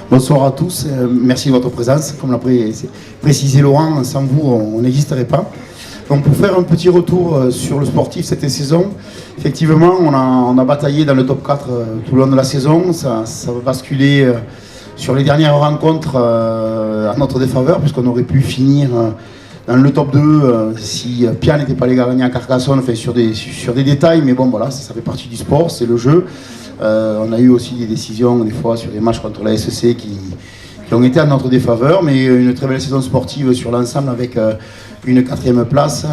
Bonsoir à tous, merci de votre présence. Comme l'a précisé Laurent, sans vous, on n'existerait pas. Donc pour faire un petit retour sur le sportif cette saison, effectivement, on a bataillé dans le top 4 tout le long de la saison. Ça va basculer sur les dernières rencontres à notre défaveur, puisqu'on aurait pu finir dans le top 2 si Pia n'était pas allé gagner à Carcassonne, enfin, sur des détails, mais bon voilà, ça fait partie du sport, c'est le jeu. On a eu aussi des décisions des fois sur les matchs contre la SEC qui ont été à notre défaveur, mais une très belle saison sportive sur l'ensemble avec une troisième place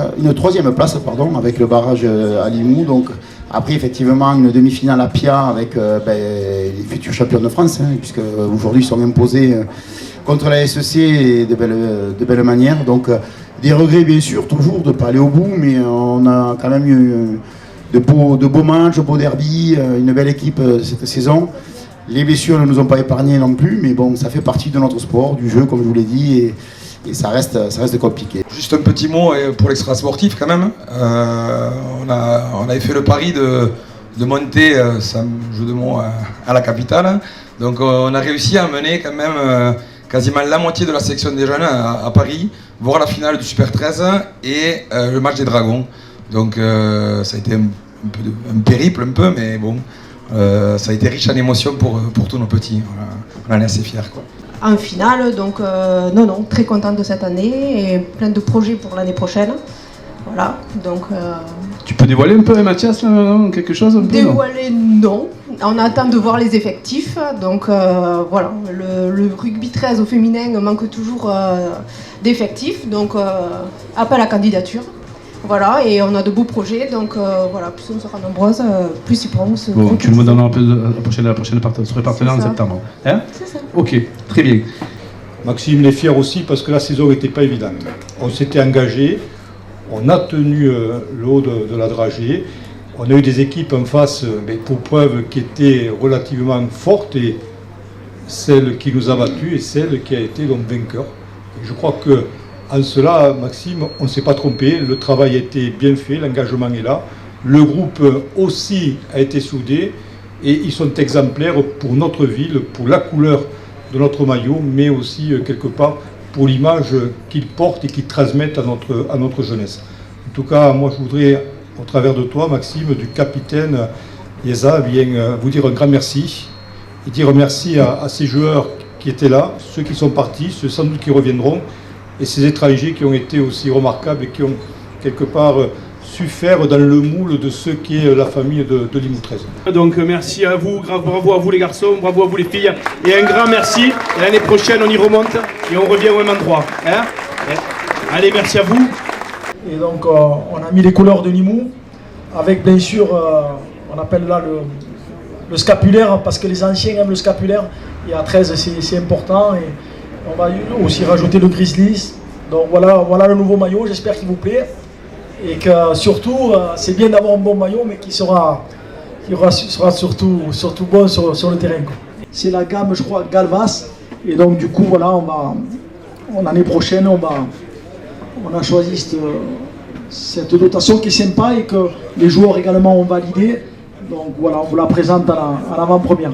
avec le barrage à Limoux. Donc après effectivement une demi-finale à Pia avec les futurs champions de France, puisque aujourd'hui ils sont imposés contre la SEC de belle manière. Donc des regrets bien sûr toujours de ne pas aller au bout, mais on a quand même eu de beaux matchs, de beaux derbies, une belle équipe cette saison. Les blessures ne nous ont pas épargnés non plus, mais bon, ça fait partie de notre sport, du jeu, comme je vous l'ai dit, et ça reste compliqué. Juste un petit mot pour l'extra sportif quand même. On avait fait le pari de monter, sans jeu de mots, à la capitale. Donc on a réussi à mener quand même quasiment la moitié de la section des jeunes à Paris, voir la finale du Super 13 et le match des Dragons. Donc ça a été un périple un peu, mais bon, ça a été riche en émotions pour tous nos petits. Voilà. On en est assez fiers, quoi. En finale, donc très contente de cette année et plein de projets pour l'année prochaine. Voilà, donc... Tu peux dévoiler un peu, Mathias, quelque chose un peu? Dévoiler, non. On attend de voir les effectifs. Donc voilà, le rugby 13 au féminin manque toujours d'effectifs. Donc appel à candidature. Voilà, et on a de beaux projets, donc voilà, plus on sera nombreuses, plus ils pourront se... Bon, tu me donneras un peu la prochaine partenaire en septembre. Hein? C'est ça. Ok, très bien. Maxime est fier aussi parce que la saison n'était pas évidente. On s'était engagé, on a tenu le haut de la dragée, on a eu des équipes en face, mais pour preuve, qui étaient relativement fortes, et celle qui nous a battus et celle qui a été donc vainqueur. Et je crois que en cela, Maxime, on ne s'est pas trompé, le travail a été bien fait, l'engagement est là, le groupe aussi a été soudé et ils sont exemplaires pour notre ville, pour la couleur de notre maillot, mais aussi quelque part pour l'image qu'ils portent et qu'ils transmettent à notre jeunesse. En tout cas, moi je voudrais, au travers de toi, Maxime, du capitaine Yeza, vous dire un grand merci et dire merci à ces joueurs qui étaient là, ceux qui sont partis, ceux sans doute qui reviendront, et ces étrangers qui ont été aussi remarquables et qui ont quelque part su faire dans le moule de ce qui est la famille de Limoux 13. Donc merci à vous, bravo à vous les garçons, bravo à vous les filles, et un grand merci, et l'année prochaine on y remonte et on revient au même endroit. Hein? Allez, merci à vous. Et donc on a mis les couleurs de Limoux, avec bien sûr, on appelle là le scapulaire, parce que les anciens aiment le scapulaire, et à 13 c'est important. Et on va aussi rajouter le Grizzlies. Donc voilà le nouveau maillot, j'espère qu'il vous plaît. Et que surtout, c'est bien d'avoir un bon maillot, mais qui sera surtout bon sur le terrain. C'est la gamme, je crois, Galvas. Et donc du coup, voilà, l'année prochaine, on a choisi cette dotation qui est sympa et que les joueurs également ont validé. Donc voilà, on vous la présente à l'avant-première.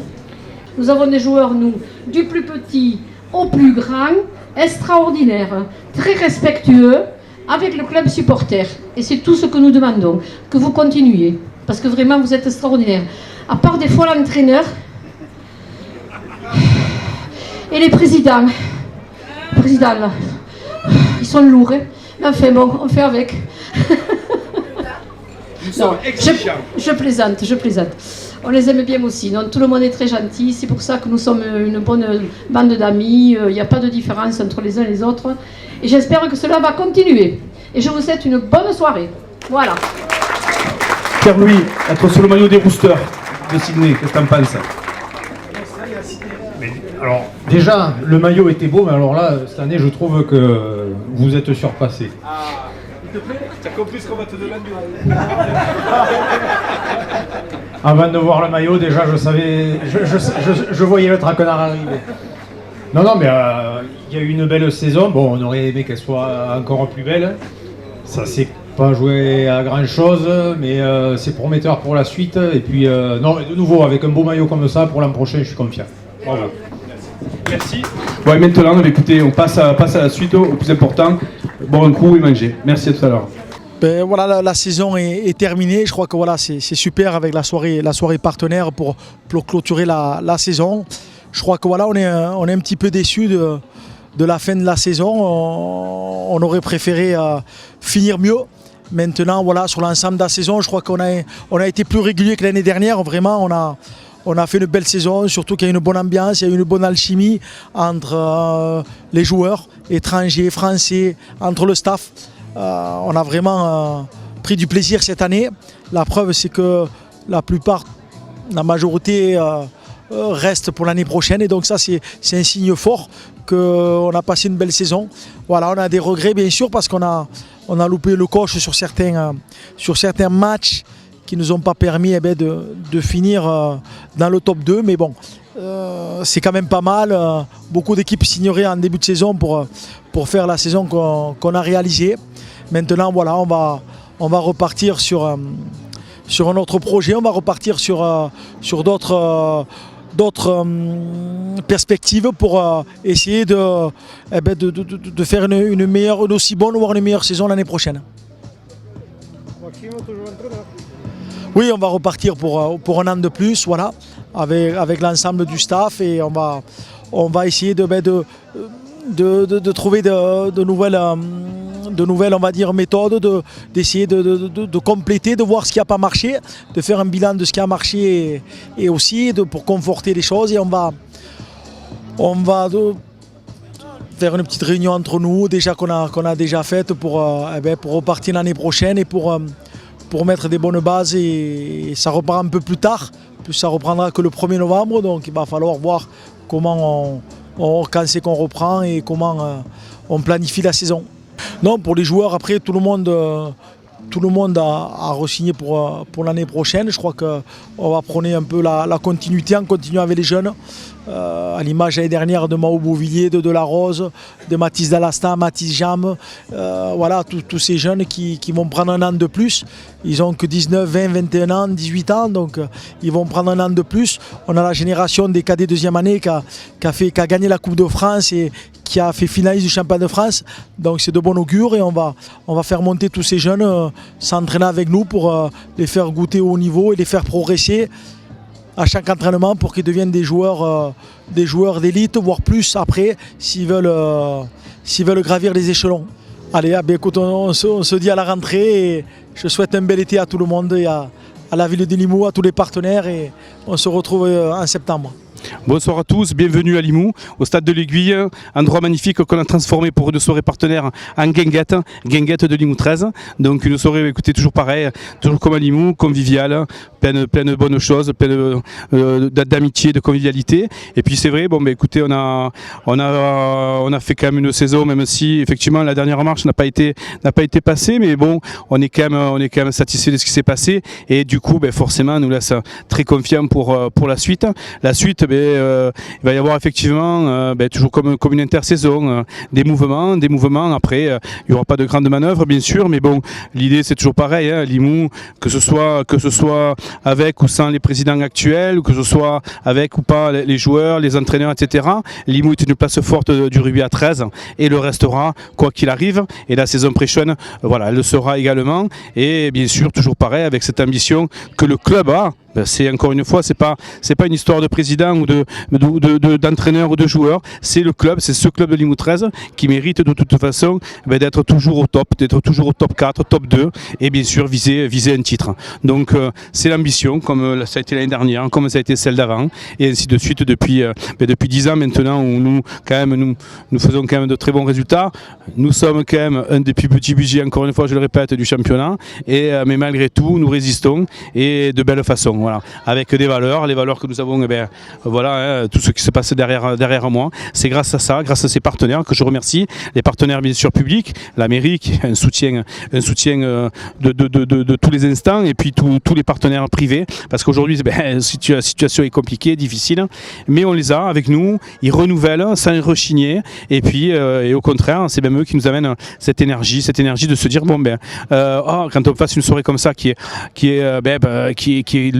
Nous avons des joueurs, nous, du plus petit au plus grand, extraordinaire, très respectueux avec le club supporter. Et c'est tout ce que nous demandons, que vous continuiez, parce que vraiment vous êtes extraordinaire. À part des fois l'entraîneur et les présidents là, ils sont lourds, hein. Mais enfin bon, on fait avec. Non, je plaisante. On les aime bien aussi. Donc, tout le monde est très gentil. C'est pour ça que nous sommes une bonne bande d'amis. Il n'y a pas de différence entre les uns et les autres. Et j'espère que cela va continuer. Et je vous souhaite une bonne soirée. Voilà. Pierre-Louis, être sur le maillot des Roosters de Sydney, qu'est-ce que t'en penses? Alors, déjà, le maillot était beau, mais alors là, cette année, je trouve que vous êtes surpassé. S'il te plaît, t'as compris ce qu'on va te demander. Avant de voir le maillot, déjà, je savais, je voyais le traquenard arriver. Non, mais il y a eu une belle saison. Bon, on aurait aimé qu'elle soit encore plus belle. Ça s'est pas joué à grand chose, mais c'est prometteur pour la suite. Et puis, non, de nouveau, avec un beau maillot comme ça, pour l'an prochain, je suis confiant. Bravo. Merci. Bon, et maintenant, écoutez, on passe à la suite, au plus important, boire un coup et manger. Merci, à tout à l'heure. Ben, voilà, la saison est terminée. Je crois que voilà, c'est super avec la soirée partenaire pour clôturer la saison. Je crois que voilà, on est un petit peu déçus de la fin de la saison. On aurait préféré finir mieux. Maintenant, voilà, sur l'ensemble de la saison, je crois qu'on a été plus régulier que l'année dernière. Vraiment, on a fait une belle saison, surtout qu'il y a une bonne ambiance, il y a une bonne alchimie entre les joueurs, étrangers, français, entre le staff. On a vraiment pris du plaisir cette année. La preuve, c'est que la majorité reste pour l'année prochaine. Et donc ça, c'est un signe fort qu'on a passé une belle saison. Voilà, on a des regrets, bien sûr, parce qu'on a loupé le coche sur certains matchs qui ne nous ont pas permis de finir dans le top 2. Mais bon, c'est quand même pas mal. Beaucoup d'équipes signeraient en début de saison pour faire la saison qu'on a réalisée. Maintenant, voilà, on va repartir sur un autre projet. On va repartir sur d'autres perspectives pour essayer de faire une meilleure, une aussi bonne, voire une meilleure saison l'année prochaine. Oui, on va repartir pour un an de plus, voilà, avec l'ensemble du staff, et on va essayer de trouver de nouvelles, on va dire, méthodes, d'essayer de compléter, de voir ce qui n'a pas marché, de faire un bilan de ce qui a marché et aussi pour conforter les choses. Et on va faire une petite réunion entre nous, déjà qu'on a déjà faite pour repartir l'année prochaine et pour mettre des bonnes bases. Et ça repart un peu plus tard, ça reprendra que le 1er novembre, donc il va falloir voir comment quand c'est qu'on reprend et comment on planifie la saison. Non, pour les joueurs, après, tout le monde a re-signé pour l'année prochaine. Je crois qu'on va prôner un peu la continuité en continuant avec les jeunes. À l'image l'année dernière de Mao Beauvillier, de Delarose, de Mathis Dallastin, Mathis Jam. Voilà, tous ces jeunes qui vont prendre un an de plus. Ils ont que 19, 20, 21 ans, 18 ans, donc ils vont prendre un an de plus. On a la génération des cadets deuxième année qui a gagné la Coupe de France et qui a fait finaliste du championnat de France. Donc c'est de bon augure et on va faire monter tous ces jeunes, s'entraîner avec nous pour les faire goûter au haut niveau et les faire progresser à chaque entraînement pour qu'ils deviennent des joueurs d'élite, voire plus après, s'ils veulent gravir les échelons. Allez, écoute, on se dit à la rentrée et je souhaite un bel été à tout le monde et à la ville de Limoux, à tous les partenaires, et on se retrouve en septembre. Bonsoir à tous, bienvenue à Limoux, au stade de l'Aiguille, endroit magnifique qu'on a transformé pour une soirée partenaire en guinguette de Limoux 13. Donc une soirée, écoutez, toujours pareil, toujours comme à Limoux, conviviale, pleine de bonnes choses, pleine d'amitié, de convivialité. Et puis c'est vrai, écoutez, on a fait quand même une saison, même si effectivement la dernière marche n'a pas été passée, mais bon, on est quand même satisfait de ce qui s'est passé, et du coup, forcément, on nous laisse très confiants pour la suite. La suite, il va y avoir effectivement, toujours comme une intersaison, des mouvements. Après, il n'y aura pas de grandes manœuvres, bien sûr, mais bon, l'idée c'est toujours pareil, hein, Limoux, que ce soit avec ou sans les présidents actuels, ou que ce soit avec ou pas les joueurs, les entraîneurs, etc. Limoux est une place forte du rugby à 13 et le restera quoi qu'il arrive. Et la saison prochaine, voilà, elle le sera également. Et bien sûr, toujours pareil, avec cette ambition que le club a. C'est encore une fois, c'est pas une histoire de président ou d'entraîneur ou de joueur. C'est le club, c'est ce club de Limoux 13 qui mérite de toute façon d'être toujours au top, d'être toujours au top 4, top 2 et bien sûr viser un titre. Donc c'est l'ambition, comme ça a été l'année dernière, comme ça a été celle d'avant, et ainsi de suite depuis 10 ans maintenant où nous faisons quand même de très bons résultats. Nous sommes quand même un des plus petits budgets, encore une fois je le répète, du championnat, mais malgré tout nous résistons et de belle façon. Voilà, avec les valeurs que nous avons, tout ce qui se passe derrière moi, c'est grâce à ça, grâce à ces partenaires que je remercie, les partenaires bien sûr publics, la mairie qui a un soutien de tous les instants, et puis tous les partenaires privés, parce qu'aujourd'hui la situation est compliquée, difficile, mais on les a avec nous, ils renouvellent sans rechigner, et puis et au contraire, c'est même eux qui nous amènent cette énergie de se dire quand on fasse une soirée comme ça qui est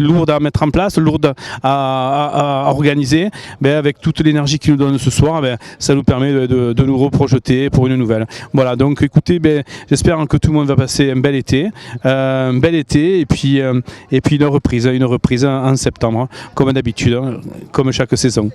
lourde à mettre en place, lourde à organiser. Avec toute l'énergie qu'il nous donne ce soir, ça nous permet de nous reprojeter pour une nouvelle. Voilà, donc écoutez, j'espère que tout le monde va passer un bel été et puis une reprise en septembre, comme d'habitude, comme chaque saison.